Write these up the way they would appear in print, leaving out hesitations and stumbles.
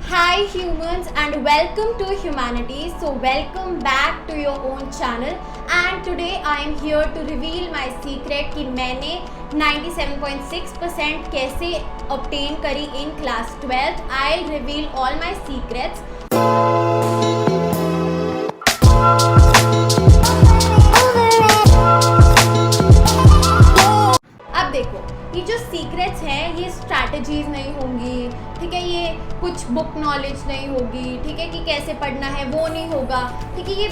Hi humans and welcome to humanity. So welcome back to your own channel and today I am here to reveal my secret कि मैंने 97.6% कैसे obtain करी in class 12th. I'll reveal all my secrets. अब देखो ये जो secrets हैं ये स्ट्रैटेजीज नहीं होंगी, ठीक है, ये कुछ बुक नॉलेज नहीं होगी, ठीक है, कि कैसे पढ़ना है वो नहीं होगा, ठीक है, ये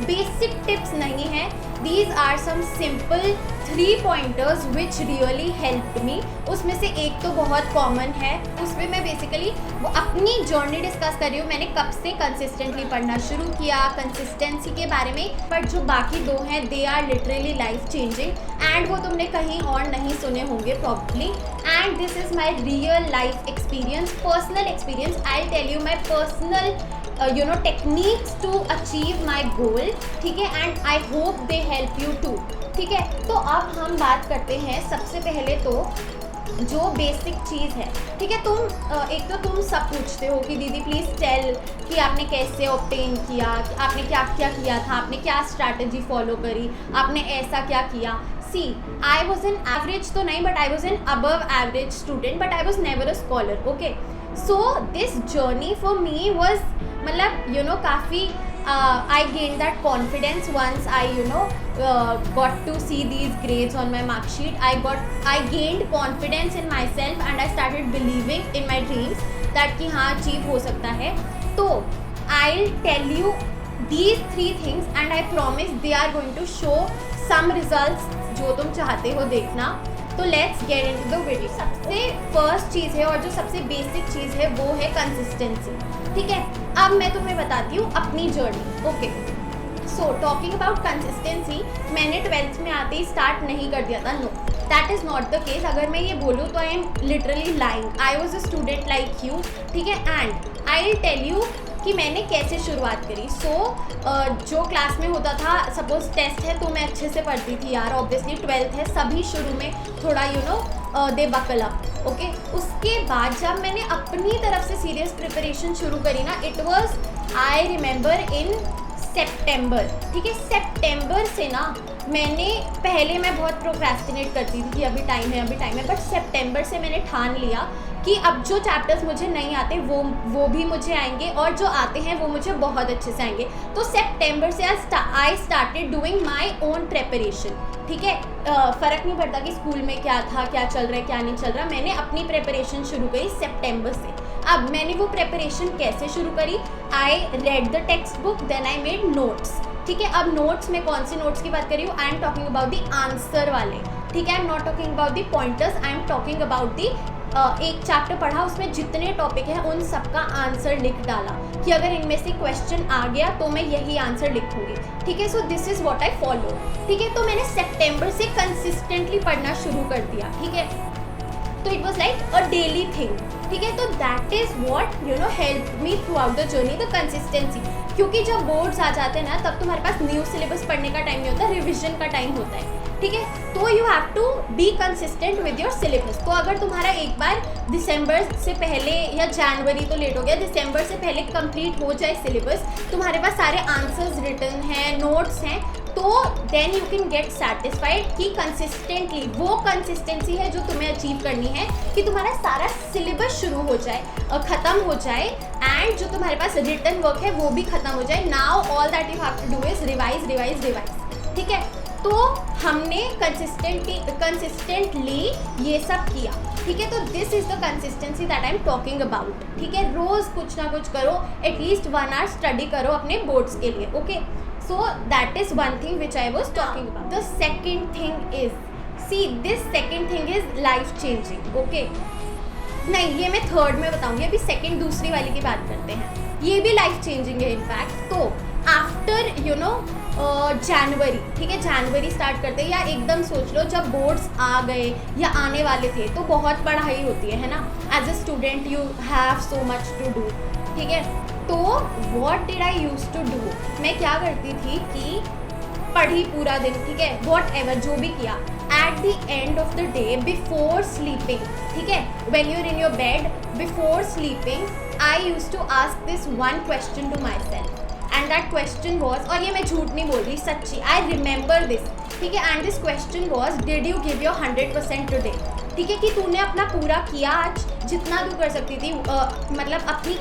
बेसिक टिप्स नहीं है. These are some simple 3 pointers which really help me. उसमें से एक तो बहुत कॉमन है, उसमें मैं बेसिकली वो अपनी जर्नी डिस्कस कर रही हूँ. मैंने कब से कंसिस्टेंटली पढ़ना शुरू किया, कंसिस्टेंसी के बारे में. बट जो बाकी 2 हैं they are literally life changing and वो तुमने कहीं और नहीं सुने होंगे probably. And this is my real life experience, personal experience. I tell you my personal techniques to achieve my goal, ठीक है, and I hope they help you too, ठीक है. तो अब हम बात करते हैं सबसे पहले तो जो बेसिक चीज़ है, ठीक है. एक तो तुम सब पूछते हो कि दीदी प्लीज़ टेल कि आपने कैसे ऑब्टेन किया, आपने क्या क्या किया था, आपने क्या स्ट्रैटेजी फॉलो करी, आपने ऐसा क्या किया. सी आई वॉज एन एवरेज तो नहीं but I was an above average student but I was never a scholar. Okay, so this journey for me was मतलब काफ़ी I gained that confidence once I got to see these grades on my mark sheet. I gained confidence in myself and I started believing in my dreams that कि हाँ achieve हो सकता है. तो I'll tell you these 3 things and I promise they are going to show some results जो तुम चाहते हो देखना. तो let's get into the video. सबसे फर्स्ट चीज़ है और जो सबसे बेसिक चीज़ है वो है कंसिस्टेंसी, ठीक है. अब मैं तुम्हें बताती हूँ अपनी journey. Okay, so talking about consistency, मैंने 12th में आते ही स्टार्ट नहीं कर दिया था. No, that is not the case. अगर मैं ये बोलूँ तो I am literally lying. I was a student like you, ठीक है. And I will tell you कि मैंने कैसे शुरुआत करी. जो क्लास में होता था, सपोज टेस्ट है तो मैं अच्छे से पढ़ती थी यार, ऑब्वियसली 12th है, सभी शुरू में थोड़ा दे बकल अप. ओके, उसके बाद जब मैंने अपनी तरफ से सीरियस प्रिपरेशन शुरू करी ना, it was I remember in September, ठीक है. सेप्टेम्बर से ना पहले मैं बहुत प्रोक्रेस्टिनेट करती थी कि अभी टाइम है, बट सेप्टेम्बर से मैंने ठान लिया कि अब जो चैप्टर्स मुझे नहीं आते वो भी मुझे आएंगे और जो आते हैं वो मुझे बहुत अच्छे से आएंगे. तो सेप्टेम्बर से I started doing my own preparation, ठीक है. फ़र्क नहीं पड़ता कि स्कूल में क्या था, क्या चल रहा है, क्या नहीं चल रहा. मैंने अपनी प्रेपरेशन शुरू करी सेप्टेम्बर से. अब मैंने वो प्रेपरेशन कैसे शुरू करी? I read the textbook, then I made notes, ठीक है. अब नोट्स में कौन सी नोट्स की बात कर रही हूँ? I am talking about the answer वाले, ठीक है. I am not talking about the pointers, I am talking about the एक चैप्टर पढ़ा, उसमें जितने टॉपिक हैं उन सब का आंसर लिख डाला कि अगर इनमें से क्वेश्चन आ गया तो मैं यही आंसर लिखूंगी, ठीक है. So this is what I follow, ठीक है. तो मैंने सितंबर से कंसिस्टेंटली पढ़ना शुरू कर दिया, ठीक है. तो it was like a daily thing, ठीक है. तो that is what help me through out the journey, the consistency. क्योंकि जब बोर्ड्स आ जाते हैं ना तब तुम्हारे पास न्यू सिलेबस पढ़ने का टाइम नहीं होता, रिविजन का टाइम होता है, ठीक है. तो you have to be consistent with your syllabus. तो अगर तुम्हारा एक बार दिसंबर से पहले या जनवरी तो लेट हो गया, दिसंबर से पहले कंप्लीट हो जाए सिलेबस, तुम्हारे पास सारे आंसर्स रिटन हैं, नोट्स हैं, तो then you can get satisfied कि कंसिस्टेंटली वो कंसिस्टेंसी है जो तुम्हें अचीव करनी है कि तुम्हारा सारा सिलेबस शुरू हो जाए, ख़त्म हो जाए एंड जो तुम्हारे पास रिटन वर्क है वो भी ख़त्म हो जाए. Now all that you have to do is revise, ठीक है. तो हमने कंसिस्टेंटली ये सब किया, ठीक है. तो this is the consistency that I am talking about, ठीक है. रोज़ कुछ ना कुछ करो, एटलीस्ट 1 आवर स्टडी करो अपने बोर्ड्स के लिए. Okay, so that is one thing which I was talking about. The second thing is, see this second thing is life changing. Okay, नहीं ये मैं थर्ड में बताऊंगी, अभी सेकंड दूसरी वाली की बात करते हैं. ये भी लाइफ चेंजिंग है इनफैक्ट. तो आफ्टर जनवरी, ठीक है, जनवरी स्टार्ट करते हैं या एकदम सोच लो जब बोर्ड्स आ गए या आने वाले थे तो बहुत पढ़ाई होती है ना. As a student you have so much to do, ठीक है. तो what did I use to do, मैं क्या करती थी कि पढ़ी पूरा दिन, ठीक है, वॉट एवर जो भी किया. At the end of the day before sleeping, ठीक है, when you are in your bed, before sleeping I used to ask this one question to myself, and that question was, और ये मैं झूठ नहीं बोल रही, सच्ची, I remember this, ठीक है, and this question was, did you give your 100% today? ठीक है, कि तूने अपना पूरा किया आज, जितना तू कर सकती थी, मतलब अपनी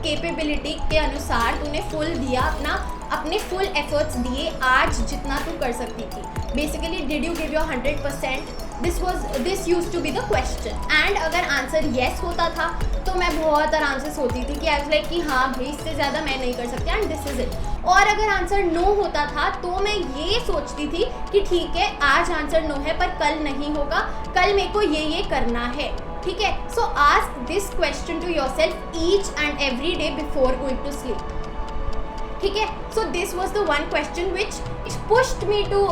कैपेबिलिटी के अनुसार तूने फुल दिया, अपने फुल एफर्ट्स दिए आज जितना तू कर सकती थी. Basically did you give your 100%? This use to be the question. And अगर आंसर येस होता था तो मैं बहुत आराम से सोती थी कि आई वाज लाइक कि हाँ भाई इससे ज़्यादा मैं नहीं कर सकती एंड दिस इज़ इट. और अगर आंसर नो होता था तो मैं ये सोचती थी कि ठीक है आज आंसर नो है पर कल नहीं होगा, कल मेरे को ये करना है. ठीक है, so ask this question to yourself each and every day before going to sleep. ठीक है, so this was the one question which pushed me to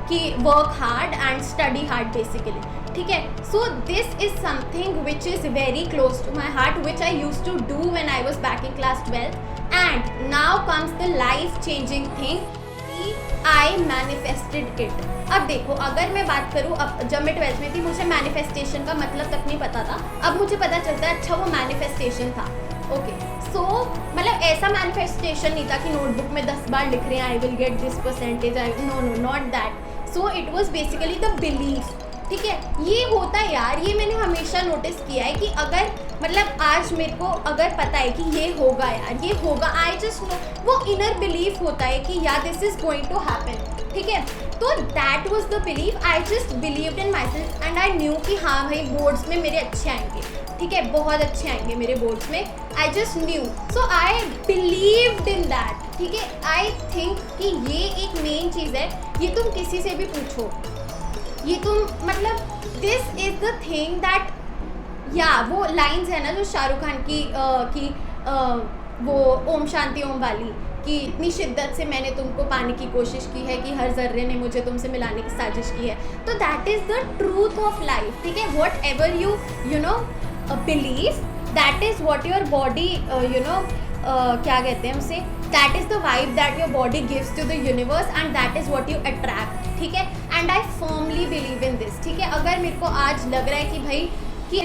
कि work hard and study hard basically. ठीक है, so this is something which is very close to my heart which I use to do when I was back in class 12. And now comes the life changing thing, I manifested it. अब देखो, अगर मैं बात करूँ, अब जब मैं 12th में थी मुझे मैनिफेस्टेशन का मतलब तक नहीं पता था. अब मुझे पता चलता है अच्छा वो मैनिफेस्टेशन था. ओके, सो मतलब ऐसा मैनिफेस्टेशन नहीं था कि नोटबुक में 10 बार लिख रहे हैं I will get this percentage, no not that. So it was basically the belief. ठीक है, ये होता है यार, ये मैंने हमेशा नोटिस किया है कि अगर मतलब आज मेरे को अगर पता है कि ये होगा यार, ये होगा, आई जस्ट नो, वो इनर बिलीफ होता है कि यार this is going to happen. ठीक है, तो that was the belief. I just believed in myself and I knew कि हाँ भाई बोर्ड्स में मेरे अच्छे आएंगे. ठीक है, बहुत अच्छे आएंगे मेरे बोर्ड्स में. I just new, so I believed in that. ठीक है, आई थिंक कि ये एक मेन चीज़ है. ये तुम किसी से भी पूछो, ये तुम मतलब this is the thing that, या वो लाइन्स है ना जो शाहरुख खान की वो ओम शांति ओम वाली, कि इतनी शिद्दत से मैंने तुमको पाने की कोशिश की है कि हर जर्रे ने मुझे तुमसे मिलाने की साजिश की है. तो that is the truth of life. ठीक है, whatever you know believe, that is what your body क्या कहते हैं उसे, that is the vibe that your body gives to the universe and that is what you attract. ठीक है, and I firmly believe in this. ठीक है, अगर मेरे को आज लग रहा है कि भाई कि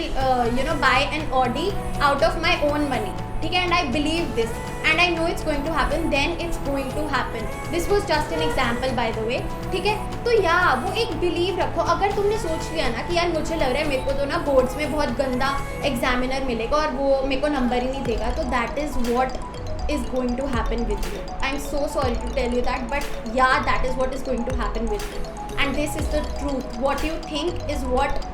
buy an Audi out of my own money, ठीक है, and I believe this and I know it's going to happen, then it's going to happen. This was just an example by the way. ठीक है, तो या वो एक believe रखो. अगर तुमने सोच लिया ना कि यार मुझे लग रहा है मेरे को तो ना बोर्ड्स में बहुत गंदा एग्जामिनर मिलेगा और वो मेरे को नंबर ही नहीं देगा, तो that is what is going to happen with you. I'm so sorry to tell you that, but yeah, that is what is going to happen with you, and this is the truth. What you think is what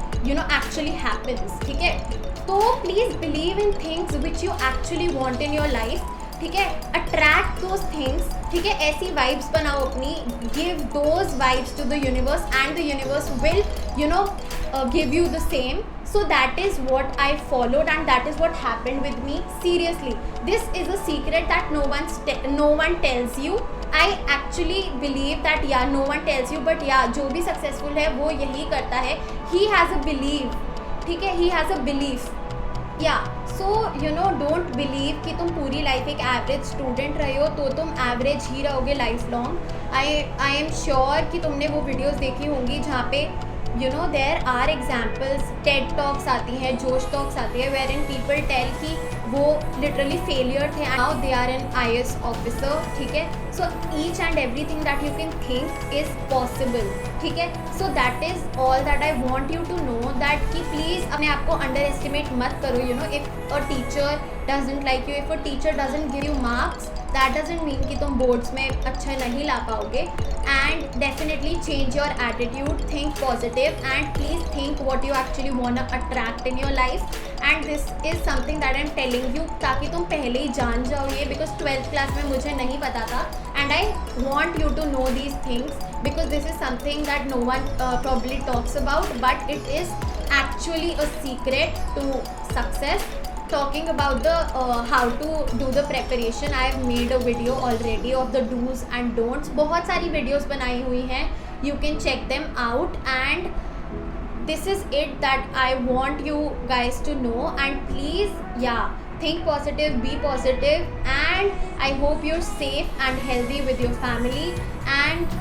actually happens. ठीक है, तो please believe in things which you actually want in your life. ठीक है, attract those things. ठीक है, ऐसी vibes बनाओ अपनी, give those vibes to the universe and the universe will give you the same. So that is what I followed and that is what happened with me. Seriously, this is a secret that no one tells you. I actually believe that yeah, no one tells you, but yeah, जो भी successful है वो यही करता है. He has a belief. ठीक है, he has a belief. Yeah, so don't believe कि तुम पूरी लाइफ एक एवरेज स्टूडेंट रहे हो तो तुम एवरेज ही रहोगे lifelong. I am sure कि तुमने वो वीडियोज़ देखी होंगी जहाँ पे there are examples, TED talks आती हैं, जोश टॉक्स आती है, वेर इन पीपल टेल कि वो लिटरली फेलियर थे, now they are an IAS officer. ठीक है, so each and everything that you can think is possible. ठीक है, so that is all that I want you to know, that कि please अपने आप को underestimate मत करो. If a teacher doesn't like you, if a teacher doesn't give you marks, that doesn't mean कि तुम बोर्ड्स में अच्छा नहीं ला पाओगे. And definitely change your attitude, think positive and please think what you actually want to attract in your life. And this is something that I am telling you, ताकि तुम पहले ही जान जाओ ये, बिकॉज 12th क्लास में मुझे नहीं पता था. And I want you to know these things because this is something that no one probably talks about, but it is actually a secret to success. Talking about the how to do the preparation, I have made a video already of the do's and don'ts. बहुत सारी videos बनाई हुई हैं, you can check them out, and this is it that I want you guys to know. And please, yeah, think positive, be positive, and I hope you're safe and healthy with your family. And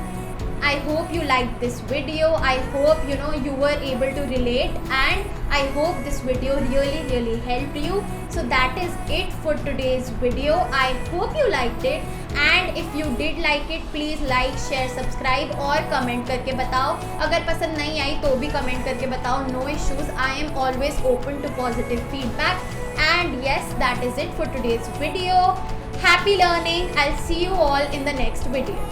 I hope you liked this video. I hope you were able to relate, and I hope this video really helped you. So that is it for today's video. I hope you liked it, and if you did like it, please like, share, subscribe और comment करके बताओ. अगर पसंद नहीं आई तो भी comment करके बताओ. No issues. I am always open to positive feedback. And yes, that is it for today's video. Happy learning. I'll see you all in the next video.